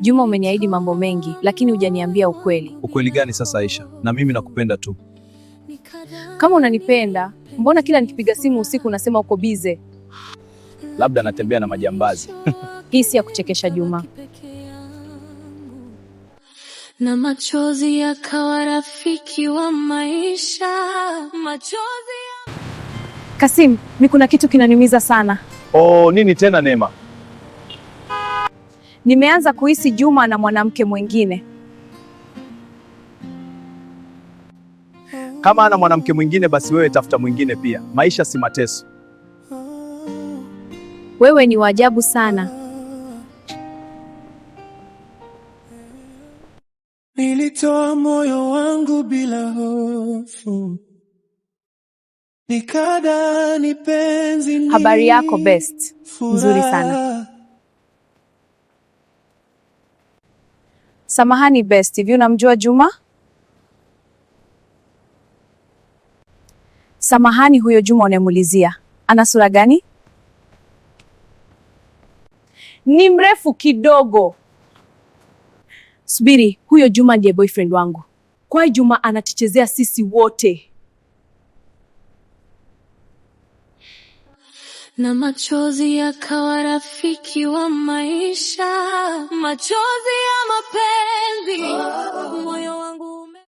Juma, umeniahidi mambo mengi, lakini hujaniambia ukweli. Ukweli gani sasa Aisha? Na mimi nakupenda tu. Kama unanipenda, mbona kila nikipiga simu usiku unasema uko bize? Labda natembea na majambazi. Hii si ya kuchekesha Juma. Na machozi yakawa rafiki wa maisha. Kasim, mimi kuna kitu kinaniumiza sana. Oh, nini tena Neema? Nimeanza kuhisi Juma na mwanamke mwingine. Kama ana mwanamke mwingine basi wewe tafuta mwingine pia. Maisha si mateso. Wewe ni waajabu sana. Nilitoa moyo wangu bila hofu. Nikada ni penzi ni. Habari yako Best? Nzuri sana. Samahani Best, hivi unamjua Juma? Samahani, huyo Juma unemulizia ana sura gani? Ni mrefu kidogo. Subiri, huyo Juma ndiye boyfriend wangu. Kwa Juma anatuchezea sisi wote. Na machozi yakawa rafiki wa maisha. Machozi ya mapenzi. Moyo